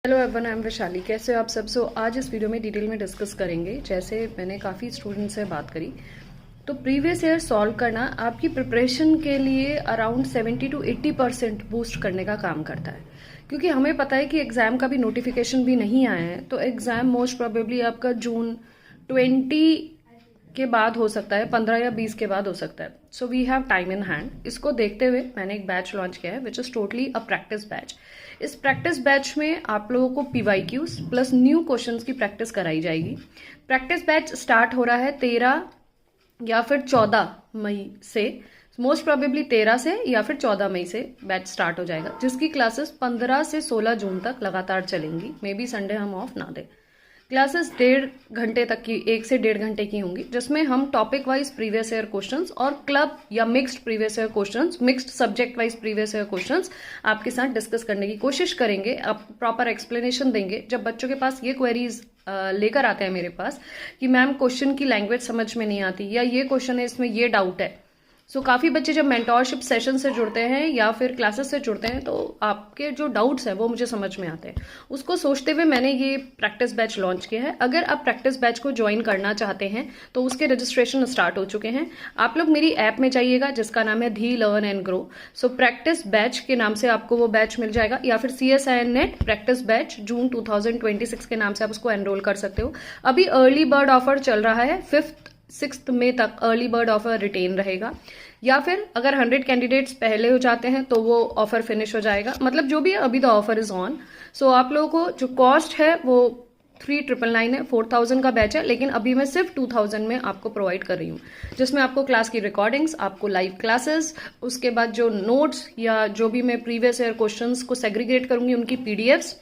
Hello everyone, I am Vaishali. कैसे हो आप सब? आज इस वीडियो में डिटेल में डिस्कस करेंगे। जैसे मैंने काफ़ी स्टूडेंट्स से बात करी, तो प्रीवियस ईयर सॉल्व करना आपकी प्रिपरेशन के लिए अराउंड 70 to 80% बूस्ट करने का काम करता है। क्योंकि हमें पता है कि एग्जाम का भी नोटिफिकेशन भी नहीं आया है, तो एग्जाम मोस्ट प्रोबेबली आपका जून 20 के बाद हो सकता है, 15 या 20 के बाद हो सकता है। So we have time in hand. इसको देखते हुए मैंने एक बैच लॉन्च किया है which is totally a practice batch. इस प्रैक्टिस बैच में आप लोगों को PYQs प्लस न्यू क्वेश्चंस की प्रैक्टिस कराई जाएगी। प्रैक्टिस बैच स्टार्ट हो रहा है 13 या फिर 14 मई से। मोस्ट प्रोबेबली 13 से या फिर 14 मई से बैच स्टार्ट हो जाएगा, जिसकी क्लासेस 15 से 16 जून तक लगातार चलेंगी। मे बी संडे हम ऑफ ना दें। क्लासेस 1.5 घंटे तक की, 1 से 1.5 घंटे की होंगी, जिसमें हम topic wise previous year questions और क्लब या mixed previous year questions, mixed subject wise previous year questions आपके साथ डिस्कस करने की कोशिश करेंगे। आप प्रॉपर एक्सप्लेनेशन देंगे। जब बच्चों के पास ये क्वेरीज लेकर आते हैं मेरे पास कि मैम क्वेश्चन की लैंग्वेज समझ में नहीं आती, या ये क्वेश्चन है, इसमें ये डाउट है। काफ़ी बच्चे जब मेंटोरशिप सेशन से जुड़ते हैं या फिर क्लासेस से जुड़ते हैं, तो आपके जो डाउट्स हैं वो मुझे समझ में आते हैं। उसको सोचते हुए मैंने ये प्रैक्टिस बैच लॉन्च किया है। अगर आप प्रैक्टिस बैच को ज्वाइन करना चाहते हैं तो उसके रजिस्ट्रेशन स्टार्ट हो चुके हैं। आप लोग मेरी ऐप में जाइएगा जिसका नाम है धी learn and grow. Practice batch के नाम से आपको वो बैच मिल जाएगा, या फिर CSIR-NET प्रैक्टिस बैच जून 2026 के नाम से आप उसको एनरोल कर सकते हो। अभी अर्ली बर्ड ऑफर चल रहा है, 6 मई तक अर्ली बर्ड ऑफर रिटेन रहेगा। या फिर अगर 100 कैंडिडेट्स पहले हो जाते हैं तो वो ऑफर फिनिश हो जाएगा। मतलब जो भी है, अभी द ऑफर इज ऑन। आप लोगों को जो कॉस्ट है वो 3999 है, 4000 का बैच है, लेकिन अभी मैं सिर्फ 2000 में आपको प्रोवाइड कर रही हूँ, जिसमें आपको क्लास की रिकॉर्डिंग्स, आपको लाइव क्लासेस, उसके बाद जो नोट्स या जो भी मैं प्रीवियस ईयर क्वेश्चंस को सेग्रीगेट करूंगी उनकी PDFs,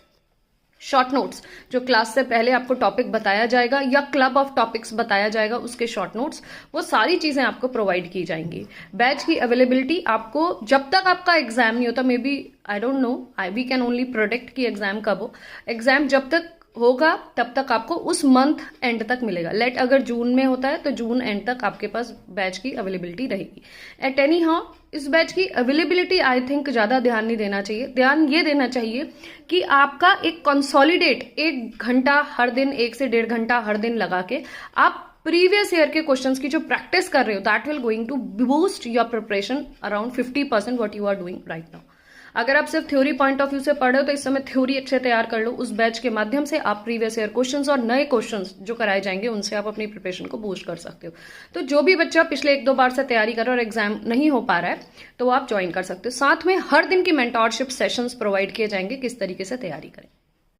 शॉर्ट नोट्स जो क्लास से पहले आपको टॉपिक बताया जाएगा या क्लब ऑफ टॉपिक्स बताया जाएगा, उसके शॉर्ट नोट्स, वो सारी चीजें आपको प्रोवाइड की जाएंगी। बैच की अवेलेबिलिटी आपको जब तक आपका एग्जाम नहीं होता, maybe I don't know, we can only predict कि एग्जाम कब हो। एग्जाम जब तक होगा तब तक आपको उस मंथ एंड तक मिलेगा। लेट अगर जून में होता है तो जून एंड तक आपके पास बैच की अवेलेबिलिटी रहेगी। एट एनी हाउ इस बैच की अवेलेबिलिटी आई थिंक ज्यादा ध्यान नहीं देना चाहिए। दैन ये देना चाहिए कि आपका एक कंसोलिडेट 1 घंटा हर दिन, 1 से 1.5 घंटा हर दिन लगा के आप प्रीवियस ईयर के क्वेश्चंस की जो प्रैक्टिस कर रहे हो, that will going to boost your preparation around 50% what you are doing right now. अगर आप सिर्फ थ्योरी पॉइंट ऑफ व्यू से पढ़ रहे हो तो इस समय थ्योरी अच्छे तैयार कर लो। उस बैच के माध्यम से आप प्रीवियस ईयर क्वेश्चंस और नए क्वेश्चंस जो कराए जाएंगे उनसे आप अपनी प्रिपरेशन को बूस्ट कर सकते हो। तो जो भी बच्चा पिछले 1-2 बार से तैयारी कर रहा है और एग्जाम नहीं हो पा रहा है, तो आप ज्वाइन कर सकते हो। साथ में हर दिन की मेंटोरशिप सेशंस प्रोवाइड किए जाएंगे, किस तरीके से तैयारी करें।